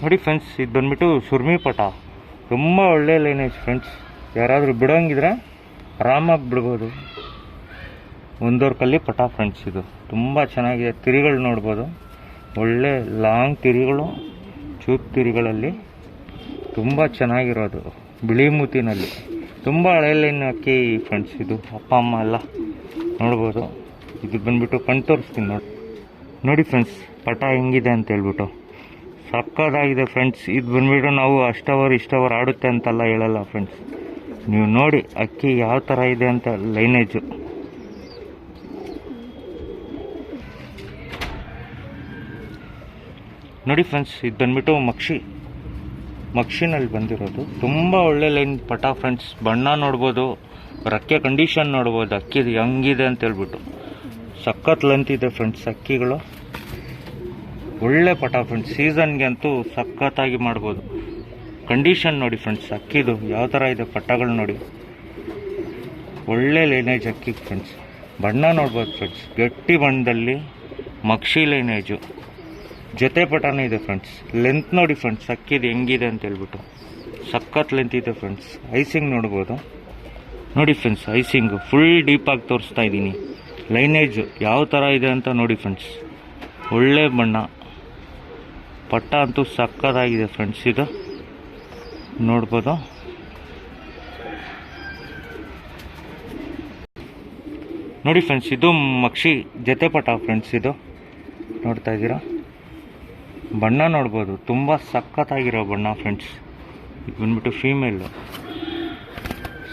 ನೋಡಿ ಫ್ರೆಂಡ್ಸ್, ಇದು ಬಂದ್ಬಿಟ್ಟು ಸುರ್ಮಿ ಪಟ. ತುಂಬ ಒಳ್ಳೆ ಲೈನೇಜ್ ಫ್ರೆಂಡ್ಸ್. ಯಾರಾದರೂ ಬಿಡೋಂಗಿದ್ರೆ ಆರಾಮಾಗಿ ಬಿಡ್ಬೋದು. ಒಂದೂವರೆ ಕಲ್ಲಿ ಪಟ ಫ್ರೆಂಡ್ಸ್. ಇದು ತುಂಬ ಚೆನ್ನಾಗಿದೆ. ತಿರಿಗಳು ನೋಡ್ಬೋದು, ಒಳ್ಳೆ ಲಾಂಗ್ ತಿರಿಗಳು, ಚೂಪ್ ತಿರಿಗಳಲ್ಲಿ ತುಂಬ ಚೆನ್ನಾಗಿರೋದು. ಬಿಳಿ ಮೂತಿನಲ್ಲಿ ತುಂಬ ಹಳೆ ಲೈನ್ ಅಕ್ಕಿ ಫ್ರೆಂಡ್ಸ್. ಇದು ಅಪ್ಪ ಅಮ್ಮ ಎಲ್ಲ ನೋಡ್ಬೋದು. ಇದು ಬಂದ್ಬಿಟ್ಟು ಕಣ್ ತೋರಿಸ್ತೀನಿ ನೋಡಿ ಫ್ರೆಂಡ್ಸ್, ಪಟ ಹೆಂಗಿದೆ ಅಂತ ಹೇಳ್ಬಿಟ್ಟು ಸಕ್ಕದಾಗಿದೆ ಫ್ರೆಂಡ್ಸ್. ಇದು ಬಂದ್ಬಿಟ್ಟು ನಾವು ಇಷ್ಟವರ್ ಆಡುತ್ತೆ ಅಂತೆಲ್ಲ ಹೇಳಲ್ಲ ಫ್ರೆಂಡ್ಸ್. ನೀವು ನೋಡಿ ಅಕ್ಕಿ ಯಾವ ಥರ ಇದೆ ಅಂತ ಲೈನೇಜು. ನೋಡಿ ಫ್ರೆಂಡ್ಸ್, ಇದು ಬಂದ್ಬಿಟ್ಟು ಮಕ್ಷಿನಲ್ಲಿ ಬಂದಿರೋದು. ತುಂಬ ಒಳ್ಳೆ ಲೈನ್ ಪಟ ಫ್ರೆಂಡ್ಸ್. ಬಣ್ಣ ನೋಡ್ಬೋದು, ರೆಕ್ಕೆ ಕಂಡೀಷನ್ ನೋಡ್ಬೋದು, ಅಕ್ಕಿದು ಹೆಂಗಿದೆ ಅಂತ ಹೇಳ್ಬಿಟ್ಟು ಸಖತ್ ಲೆಂತ್ ಇದೆ ಫ್ರೆಂಡ್ಸ್. ಅಕ್ಕಿಗಳು ಒಳ್ಳೆ ಪಟ ಫ್ರೆಂಡ್ಸ್. ಸೀಸನ್ಗೆ ಅಂತೂ ಸಖತ್ತಾಗಿ ಮಾಡ್ಬೋದು. ಕಂಡೀಷನ್ ನೋಡಿ ಫ್ರೆಂಡ್ಸ್, ಅಕ್ಕಿದು ಯಾವ ಥರ ಇದೆ ಪಟ್ಟಗಳು ನೋಡಿ. ಒಳ್ಳೆ ಲೈನೇಜ್ ಅಕ್ಕಿ ಫ್ರೆಂಡ್ಸ್. ಬಣ್ಣ ನೋಡ್ಬೋದು ಫ್ರೆಂಡ್ಸ್, ಗಟ್ಟಿ ಬಣ್ಣದಲ್ಲಿ ಮಕ್ಷಿ ಲೈನೇಜು. ಜೊತೆ ಪಟನೇ ಇದೆ ಫ್ರೆಂಡ್ಸ್. ಲೆಂತ್ ನೋಡಿ ಫ್ರೆಂಡ್ಸ್, ಅಕ್ಕಿದು ಹೆಂಗಿದೆ ಅಂತ ಹೇಳ್ಬಿಟ್ಟು ಸಖತ್ ಲೆಂತ್ ಇದೆ ಫ್ರೆಂಡ್ಸ್. ಐಸಿಂಗ್ ನೋಡ್ಬೋದು ನೋಡಿ ಫ್ರೆಂಡ್ಸ್. ಐಸಿಂಗು ಫುಲ್ ಡೀಪಾಗಿ ತೋರಿಸ್ತಾ ಇದ್ದೀನಿ. ಲೈನೇಜ್ ಯಾವ ಥರ ಇದೆ ಅಂತ ನೋಡಿ ಫ್ರೆಂಡ್ಸ್. ಒಳ್ಳೆ ಬಣ್ಣ, ಪಟ್ಟ ಅಂತೂ ಸಕ್ಕತ್ತಾಗಿದೆ ಫ್ರೆಂಡ್ಸ್. ಇದು ನೋಡ್ಬೋದು. ನೋಡಿ ಫ್ರೆಂಡ್ಸ್, ಇದು ಮಕ್ಷಿ ಜೊತೆ ಪಟ ಫ್ರೆಂಡ್ಸ್. ಇದು ನೋಡ್ತಾ ಇದ್ದೀರಾ, ಬಣ್ಣ ನೋಡ್ಬೋದು, ತುಂಬ ಸಖತ್ತಾಗಿರೋ ಬಣ್ಣ ಫ್ರೆಂಡ್ಸ್. ಇದು ಬಂದ್ಬಿಟ್ಟು ಫೀಮೇಲು,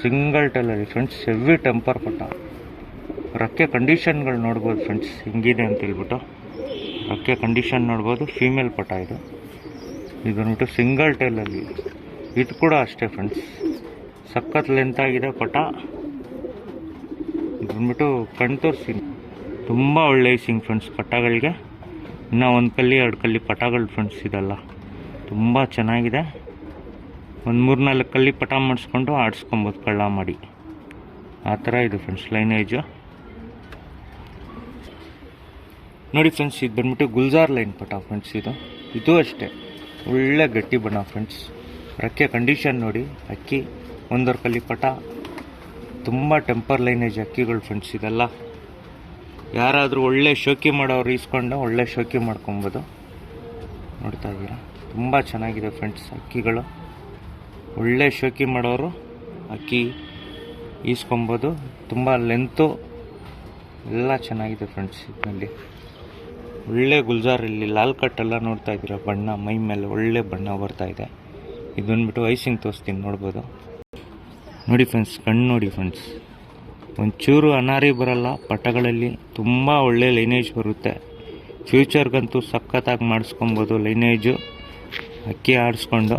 ಸಿಂಗಲ್ ಟೆಲರಿ ಫ್ರೆಂಡ್ಸ್. ಹೆವಿ ಟೆಂಪರ್ ಪಟ. ರೆಕ್ಕೆ ಕಂಡೀಷನ್ಗಳು ನೋಡ್ಬೋದು ಫ್ರೆಂಡ್ಸ್, ಹಿಂಗಿದೆ ಅಂತ ಹೇಳ್ಬಿಟ್ಟು ರೆಕ್ಕೆ ಕಂಡೀಷನ್ ನೋಡ್ಬೋದು. ಫೀಮೇಲ್ ಪಟ ಇದು. ಇದು ಬಂದ್ಬಿಟ್ಟು ಸಿಂಗಲ್ ಟೈಲಲ್ಲಿ. ಇದು ಕೂಡ ಅಷ್ಟೇ ಫ್ರೆಂಡ್ಸ್, ಸಖತ್ ಲೆಂತ್ ಆಗಿದೆ ಪಟ. ಇದು ಬಂದ್ಬಿಟ್ಟು ಕಣ್ ತೋರಿಸ್ತೀನಿ. ತುಂಬ ಒಳ್ಳೆ ಐಸಿಂಗ್ ಫ್ರೆಂಡ್ಸ್ ಪಟ್ಟಗಳಿಗೆ. ಇನ್ನೂ 1 ಕಲ್ಲಿ 2 ಕಲ್ಲಿ ಪಟಗಳು ಫ್ರೆಂಡ್ಸ್. ಇದೆಲ್ಲ ತುಂಬ ಚೆನ್ನಾಗಿದೆ. ಒಂದು 3-4 ಕಲ್ಲಿ ಪಟ ಮಾಡಿಸ್ಕೊಂಡು ಆಡಿಸ್ಕೊಬೋದು ಕಳ್ಳ ಮಾಡಿ. ಆ ಥರ ಇದು ಫ್ರೆಂಡ್ಸ್ ಲೈನೇಜು. ನೋಡಿ ಫ್ರೆಂಡ್ಸ್, ಇದು ಬಂದ್ಬಿಟ್ಟು ಗುಲ್ಜಾರ್ ಲೈನ್ ಪಟ ಫ್ರೆಂಡ್ಸ್. ಇದು ಅಷ್ಟೇ ಒಳ್ಳೆ ಗಟ್ಟಿ ಬಣ್ಣ ಫ್ರೆಂಡ್ಸ್. ರೆಕ್ಕೆ ಕಂಡೀಷನ್ ನೋಡಿ. ಅಕ್ಕಿ 1 ಕಲ್ಲಿ ಪಟ, ತುಂಬ ಟೆಂಪರ್ ಲೈನೇಜ್ ಅಕ್ಕಿಗಳು ಫ್ರೆಂಡ್ಸ್. ಇದೆಲ್ಲ ಯಾರಾದರೂ ಒಳ್ಳೆ ಶೋಕಿ ಮಾಡೋರು ಇಸ್ಕೊಂಡು ಒಳ್ಳೆ ಶೋಕಿ ಮಾಡ್ಕೊಬೋದು. ನೋಡ್ತಾ ಇದ್ದೀರಾ, ತುಂಬ ಚೆನ್ನಾಗಿದೆ ಫ್ರೆಂಡ್ಸ್ ಅಕ್ಕಿಗಳು. ಒಳ್ಳೆ ಶೋಕಿ ಮಾಡೋರು ಅಕ್ಕಿ ಈಸ್ಕೊಬೋದು. ತುಂಬ ಲೆಂತು ಎಲ್ಲ ಚೆನ್ನಾಗಿದೆ ಫ್ರೆಂಡ್ಸ್. ಇದರಲ್ಲಿ ಒಳ್ಳೆ ಗುಲ್ಜಾರ್, ಇಲ್ಲಿ ಲಾಲ್ ಕಟ್ಟೆಲ್ಲ ನೋಡ್ತಾ ಇದ್ದೀರಾ, ಬಣ್ಣ ಮೈ ಮೇಲೆ ಒಳ್ಳೆ ಬಣ್ಣ ಬರ್ತಾ ಇದೆ. ಇದು ಬಂದ್ಬಿಟ್ಟು ಐಸಿಂಗ್ ತೋರಿಸ್ತೀನಿ ನೋಡ್ಬೋದು. ನೋಡಿ ಫ್ರೆಂಡ್ಸ್, ಕಣ್ಣು ನೋಡಿ ಫ್ರೆಂಡ್ಸ್. ಒಂಚೂರು ಅನಾರಿ ಬರಲ್ಲ ಪಟಗಳಲ್ಲಿ. ತುಂಬ ಒಳ್ಳೆ ಲೈನೇಜ್ ಬರುತ್ತೆ. ಫ್ಯೂಚರ್ಗಂತೂ ಸಖತ್ತಾಗಿ ಮಾಡಿಸ್ಕೊಬೋದು ಲೈನೇಜು ಅಕ್ಕಿ ಆಡಿಸ್ಕೊಂಡು.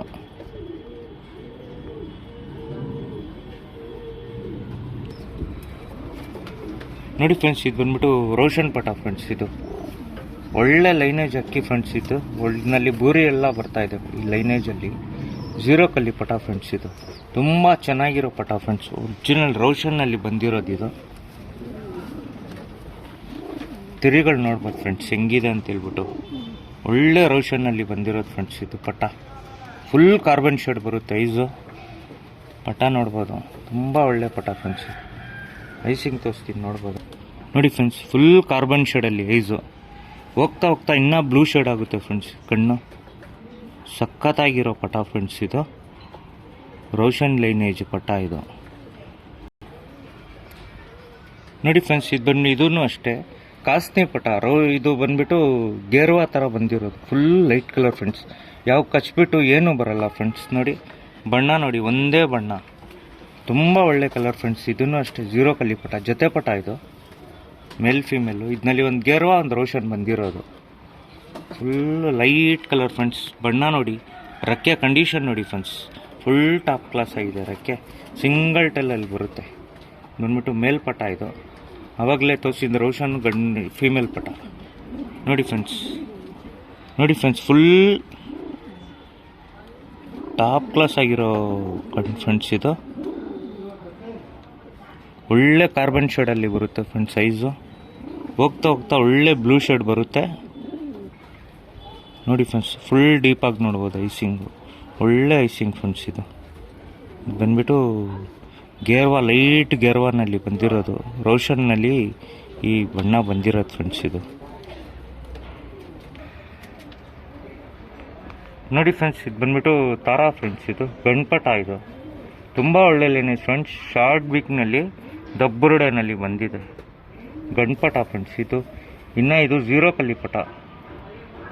ನೋಡಿ ಫ್ರೆಂಡ್ಸ್, ಇದು ಬಂದ್ಬಿಟ್ಟು ರೋಷನ್ ಪಟ ಫ್ರೆಂಡ್ಸ್. ಇದು ಒಳ್ಳೆ ಲೈನೇಜ್ ಅಕ್ಕಿ ಫ್ರೆಂಡ್ಸ್. ಇದು ಒಳ್ಳಿನಲ್ಲಿ ಬೂರಿ ಎಲ್ಲ ಬರ್ತಾ ಇದೆ ಈ ಲೈನೇಜಲ್ಲಿ. 0 ಕಲ್ಲಿ ಪಟ ಫ್ರೆಂಡ್ಸ್. ಇದು ತುಂಬ ಚೆನ್ನಾಗಿರೋ ಪಟ ಫ್ರೆಂಡ್ಸ್. ಒರಿಜಿನಲ್ ರೋಷನ್ನಲ್ಲಿ ಬಂದಿರೋದು ಇದು. ತಿರಿಗಳು ನೋಡ್ಬೋದು ಫ್ರೆಂಡ್ಸ್ ಹೆಂಗಿದೆ ಅಂತ ಹೇಳ್ಬಿಟ್ಟು. ಒಳ್ಳೆ ರೋಷನ್ನಲ್ಲಿ ಬಂದಿರೋದು ಫ್ರೆಂಡ್ಸ್. ಇದು ಪಟ ಫುಲ್ ಕಾರ್ಬನ್ ಶೇಡ್ ಬರುತ್ತೆ. ಐಸು ಪಟ ನೋಡ್ಬೋದು, ತುಂಬ ಒಳ್ಳೆ ಪಟ ಫ್ರೆಂಡ್ಸ್. ಐಸಿಂಗ್ ತೋರಿಸ್ತೀನಿ ನೋಡ್ಬೋದು. ನೋಡಿ ಫ್ರೆಂಡ್ಸ್, ಫುಲ್ ಕಾರ್ಬನ್ ಶೇಡಲ್ಲಿ ಐಸು. ಹೋಗ್ತಾ ಹೋಗ್ತಾ ಇನ್ನೂ ಬ್ಲೂ ಶೇಡ್ ಆಗುತ್ತೆ ಫ್ರೆಂಡ್ಸ್ ಕಣ್ಣು. ಸಖತ್ತಾಗಿರೋ ಪಟ ಫ್ರೆಂಡ್ಸ್. ಇದು ರೋಷನ್ ಲೈನೇಜ್ ಪಟ ಇದು. ನೋಡಿ ಫ್ರೆಂಡ್ಸ್, ಇದೂ ಅಷ್ಟೇ ಕಾಸ್ನಿ ಪಟ. ಇದು ಬಂದ್ಬಿಟ್ಟು ಗೇರ್ವಾ ಥರ ಬಂದಿರೋದು. Full light colour friends. ಯಾವ ಕಚ್ಬಿಟ್ಟು ಏನೂ ಬರಲ್ಲ ಫ್ರೆಂಡ್ಸ್. ನೋಡಿ ಬಣ್ಣ ನೋಡಿ, ಒಂದೇ ಬಣ್ಣ, ತುಂಬ ಒಳ್ಳೆ ಕಲರ್ ಫ್ರೆಂಡ್ಸ್. ಇದೂ ಅಷ್ಟೇ 0 ಕಲ್ಲಿ ಪಟ. ಜೊತೆ ಪಟ ಇದು, ಮೇಲ್ ಫೀಮೇಲು. ಇದರಲ್ಲಿ ಒಂದು ಗೇರ್ವಾ ಒಂದು ರೋಷನ್ ಬಂದಿರೋದು. Full light colour friends. ಬಣ್ಣ ನೋಡಿ, ರೆಕ್ಕೆ ಕಂಡೀಷನ್ ನೋಡಿ ಫ್ರೆಂಡ್ಸ್. ಫುಲ್ ಟಾಪ್ ಕ್ಲಾಸ್ ಆಗಿದೆ ರೆಕ್ಕೆ. ಸಿಂಗಲ್ ಟೆಲ್ಲಲ್ಲಿ ಬರುತ್ತೆ. ಬಂದ್ಬಿಟ್ಟು ಮೇಲ್ಪಟ ಇದು. ಆವಾಗಲೇ ತೋರಿಸಿದ ರೋಷನ್ ಫೀಮೇಲ್ ಪಟ. ನೋಡಿ ಫ್ರೆಂಡ್ಸ್ ಫುಲ್ ಟಾಪ್ ಕ್ಲಾಸ್ ಆಗಿರೋ ಫ್ರೆಂಡ್ಸ್. ಇದು ಒಳ್ಳೆ ಕಾರ್ಬನ್ ಶೇಡಲ್ಲಿ ಬರುತ್ತೆ ಫ್ರೆಂಡ್ಸ್. ಸೈಜು ಹೋಗ್ತಾ ಹೋಗ್ತಾ ಒಳ್ಳೆ ಬ್ಲೂ ಶೇಡ್ ಬರುತ್ತೆ. ನೋಡಿ ಫ್ರೆಂಡ್ಸ್, ಫುಲ್ ಡೀಪಾಗಿ ನೋಡ್ಬೋದು ಐಸಿಂಗು, ಒಳ್ಳೆ ಐಸಿಂಗ್ ಫ್ರೆಂಡ್ಸ್. ಇದು ಬಂದ್ಬಿಟ್ಟು ಗೇರ್ವಾ, ಲೈಟ್ ಗೇರ್ವಾನಲ್ಲಿ ಬಂದಿರೋದು, ರೋಷನ್ನಲ್ಲಿ ಈ ಬಣ್ಣ ಬಂದಿರೋದು ಫ್ರೆಂಡ್ಸ್. ಇದು ನೋಡಿ ಫ್ರೆಂಡ್ಸ್, ಇದು ಬಂದ್ಬಿಟ್ಟು ತಾರಾ ಫ್ರೆಂಡ್ಸ್. ಇದು ಗಣಪಟ. ಇದು ತುಂಬ ಒಳ್ಳೆ ಲೈನೇಜ್ ಫ್ರೆಂಡ್ಸ್. ಶಾರ್ಟ್ ಬಿಕ್ನಲ್ಲಿ ದಬ್ಬುರುಡೆನಲ್ಲಿ ಬಂದಿದೆ ಗಣಪಟ ಫ್ರೆಂಡ್ಸ್. ಇದು ಇನ್ನು ಇದು 0 ಕಲ್ಲಿಪಟ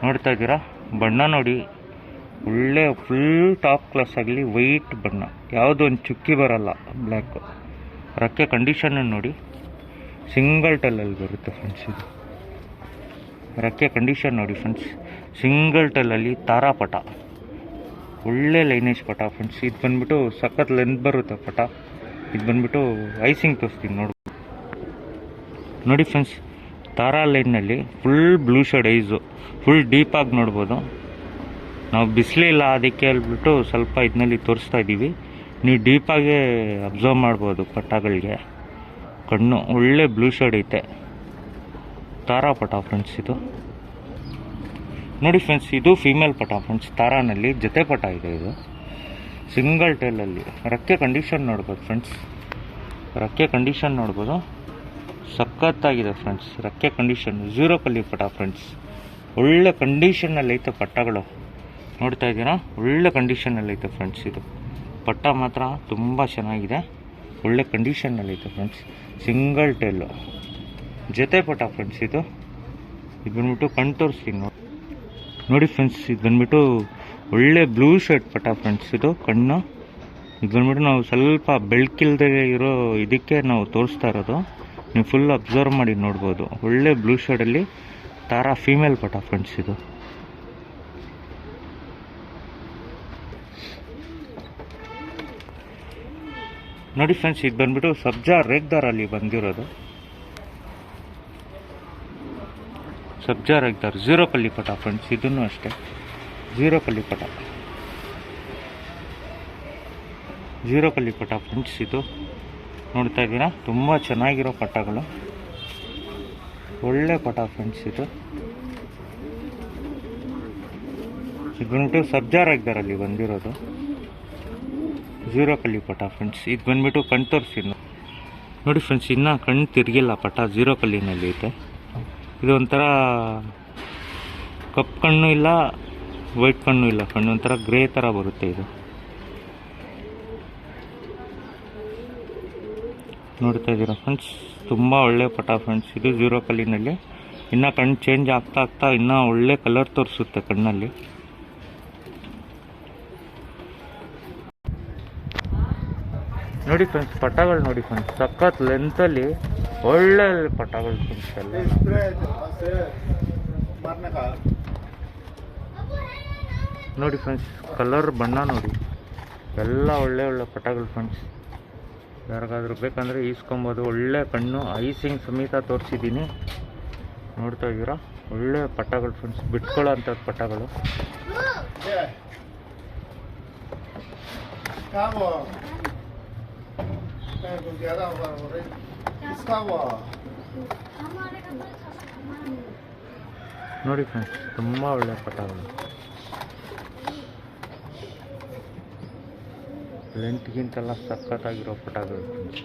ನೋಡ್ತಾ ಇದ್ದೀರಾ. ಬಣ್ಣ ನೋಡಿ, ಒಳ್ಳೆ ಫುಲ್ ಟಾಪ್ ಕ್ಲಾಸ್ ಆಗಲಿ, ವೈಟ್ ಬಣ್ಣ, ಯಾವುದೋ ಒಂದು ಚುಕ್ಕಿ ಬರಲ್ಲ, ಬ್ಲ್ಯಾಕು. ರಕ್ಕೆ ಕಂಡೀಷನ್ ನೋಡಿ, ಸಿಂಗಲ್ ಟೆಲ್ಲಲ್ಲಿ ಬರುತ್ತೆ ಫ್ರೆಂಡ್ಸ್. ಇದು ರಕ್ಕೆ ಕಂಡೀಷನ್ ನೋಡಿ ಫ್ರೆಂಡ್ಸ್, ಸಿಂಗಲ್ ಟೆಲ್ಲಲ್ಲಿ ತಾರಾಪಟ, ಒಳ್ಳೆ ಲೈನೇಜ್ ಪಟ ಫ್ರೆಂಡ್ಸ್. ಇದು ಬಂದ್ಬಿಟ್ಟು ಸಖತ್ ಲೆಂತ್ ಬರುತ್ತೆ ಪಟ. ಇದು ಬಂದ್ಬಿಟ್ಟು ಐಸಿಂಗ್ ತೋರಿಸ್ತೀನಿ ನೋಡಿ ಫ್ರೆಂಡ್ಸ್. ತಾರಾ ಲೈನ್ನಲ್ಲಿ full blue shade ice, full ಡೀಪಾಗಿ ನೋಡ್ಬೋದು. ನಾವು ಬಿಸಿಲಿಲ್ಲ ಅದಕ್ಕೆ ಹೇಳ್ಬಿಟ್ಟು ಸ್ವಲ್ಪ ಇದನ್ನಲ್ಲಿ ತೋರಿಸ್ತಾ ಇದ್ದೀವಿ. ನೀವು ಡೀಪಾಗೆ ಅಬ್ಸರ್ವ್ ಮಾಡ್ಬೋದು ಪಟ್ಟಗಳಿಗೆ. ಕಣ್ಣು ಒಳ್ಳೆ ಬ್ಲೂ ಶೇಡ್ ಐತೆ, ತಾರಾ ಪಟ ಫ್ರೆಂಡ್ಸ್. ಇದು ನೋಡಿ ಫ್ರೆಂಡ್ಸ್, ಇದು ಫೀಮೇಲ್ ಪಟ ಫ್ರೆಂಡ್ಸ್. ತಾರಾನಲ್ಲಿ ಜೊತೆ ಪಟ ಇದೆ. ಇದು ಸಿಂಗಲ್ ಟೇಲಲ್ಲಿ. ರಕ್ಕೆ ಕಂಡೀಷನ್ ನೋಡ್ಬೋದು ಫ್ರೆಂಡ್ಸ್, ರಕ್ಕೆ ಕಂಡೀಷನ್ ನೋಡ್ಬೋದು, ಸಖತ್ತಾಗಿದೆ ಫ್ರೆಂಡ್ಸ್. ರಕ್ಕೆ ಕಂಡೀಷನ್ 0 ಕಲ್ಲಿ ಪಟ ಫ್ರೆಂಡ್ಸ್. ಒಳ್ಳೆ ಕಂಡೀಷನ್ನಲ್ಲಿ ಐತೆ ಪಟ್ಟಗಳು, ನೋಡ್ತಾ ಇದ್ದೀರಾ, ಒಳ್ಳೆ ಕಂಡೀಷನ್ನಲ್ಲಿ ಐತೆ ಫ್ರೆಂಡ್ಸ್. ಇದು ಪಟ್ಟ ಮಾತ್ರ ತುಂಬ ಚೆನ್ನಾಗಿದೆ, ಒಳ್ಳೆ ಕಂಡೀಷನ್ನಲ್ಲಿ ಐತೆ ಫ್ರೆಂಡ್ಸ್. ಸಿಂಗಲ್ ಟೇಲು ಜೊತೆ ಪಟ ಫ್ರೆಂಡ್ಸ್. ಇದು ಬಂದ್ಬಿಟ್ಟು ಕಣ್ ತೋರಿಸ್ತೀನಿ ನೋಡಿ ಫ್ರೆಂಡ್ಸ್. ಇದು ಬಂದ್ಬಿಟ್ಟು ಒಳ್ಳೆ ಬ್ಲೂ ಶೇಡ್ ಪಟ ಫ್ರೆಂಡ್ಸ್. ಇದು ಕಣ್ಣು. ಇದು ಬಂದ್ಬಿಟ್ಟು ನಾವು ಸ್ವಲ್ಪ ಬೆಳಕಿಲ್ದೆ ಇರೋ ಇದಕ್ಕೆ ನಾವು ತೋರಿಸ್ತಾ ಇರೋದು, ನೀವು ಫುಲ್ ಅಬ್ಸರ್ವ್ ಮಾಡಿ ನೋಡ್ಬೋದು. ಒಳ್ಳೆ ಬ್ಲೂ ಶೇಡಲ್ಲಿ ತಾರಾ ಫೀಮೇಲ್ ಪಟ ಫ್ರೆಂಡ್ಸ್. ಇದು ನೋಡಿ ಫ್ರೆಂಡ್ಸ್, ಇದು ಬಂದ್ಬಿಟ್ಟು ಸಬ್ಜಾ ರೇಗ್ದಾರಲ್ಲಿ ಬಂದಿರೋದು, ಸಬ್ಜಾ ರೇಗ್ದಾರ್ 0 ಕಲ್ಲಿ ಪಟ ಫ್ರೆಂಡ್ಸ್. ಇದನ್ನು ಅಷ್ಟೇ 0 ಕಲ್ಲಿ ಪಟ, 0 ಕಲ್ಲಿ ಪಟ ಫ್ರೆಂಡ್ಸ್. ಇದು ನೋಡ್ತಾ ಇದ್ದೀರಾ, ತುಂಬ ಚೆನ್ನಾಗಿರೋ ಪಟಗಳು, ಒಳ್ಳೆ ಪಟ ಫ್ರೆಂಡ್ಸ್. ಇದು ಬಂದ್ಬಿಟ್ಟು ಸಬ್ಜಾ ರೇಗ್ದಾರಲ್ಲಿ ಬಂದಿರೋದು 0 ಕಲ್ಲಿ ಪಟ ಫ್ರೆಂಡ್ಸ್. ಇದು ಬಂದ್ಬಿಟ್ಟು ಕಣ್ ತೋರಿಸಿ ನೋಡಿ ಫ್ರೆಂಡ್ಸ್. ಇನ್ನೂ ಕಣ್ಣು ತಿರುಗಿಲ್ಲ ಪಟ, 0 ಕಲ್ಲಿನಲ್ಲಿ ಐತೆ. ಇದು ಒಂಥರ ಕಪ್ಪು ಕಣ್ಣು ಇಲ್ಲ, ವೈಟ್ ಕಣ್ಣು ಇಲ್ಲ, ಕಣ್ಣು ಒಂಥರ ಗ್ರೇ ಥರ ಬರುತ್ತೆ. ಇದು ನೋಡ್ತಾ ಇದ್ದೀರಾ ಫ್ರೆಂಡ್ಸ್, ತುಂಬ ಒಳ್ಳೆ ಪಟ ಫ್ರೆಂಡ್ಸ್. ಇದು 0 ಕಲ್ಲಿನಲ್ಲಿ. ಇನ್ನೂ ಕಣ್ಣು ಚೇಂಜ್ ಆಗ್ತಾ ಆಗ್ತಾ ಇನ್ನೂ ಒಳ್ಳೆ ಕಲರ್ ತೋರಿಸುತ್ತೆ ಕಣ್ಣಲ್ಲಿ. ನೋಡಿ ಫ್ರೆಂಡ್ಸ್, ಪಟಗಳು ನೋಡಿ ಫ್ರೆಂಡ್ಸ್, ಸಖತ್ ಲೆಂತಲ್ಲಿ ಒಳ್ಳೆ ಪಟಗಳು ಫ್ರೆಂಡ್ಸ್. ಎಲ್ಲ ನೋಡಿ ಫ್ರೆಂಡ್ಸ್, ಕಲರ್ ಬಣ್ಣ ನೋಡಿ, ಎಲ್ಲ ಒಳ್ಳೆ ಒಳ್ಳೆ ಪಟಗಳು ಫ್ರೆಂಡ್ಸ್. ಯಾರಿಗಾದ್ರೂ ಬೇಕಂದರೆ ಈಸ್ಕೊಬೋದು. ಒಳ್ಳೆ ಕಣ್ಣು ಐಸಿಂಗ್ ಸಮೇತ ತೋರಿಸಿದ್ದೀನಿ, ನೋಡ್ತಾ ಇದ್ದೀರಾ, ಒಳ್ಳೆ ಪಟಗಳು ಫ್ರೆಂಡ್ಸ್, ಬಿಟ್ಕೊಳ್ಳೋ ಅಂಥ ಪಟಗಳು. ನೋಡಿ ಫ್ರೆಂಡ್ಸ್, ತುಂಬ ಒಳ್ಳೆ ಪಟಗಳು, ಲೆಂತ್ಗಿಂತೆಲ್ಲ ಸಖತ್ತಾಗಿರೋ ಪಟಗಳು ಫ್ರೆಂಡ್ಸ್.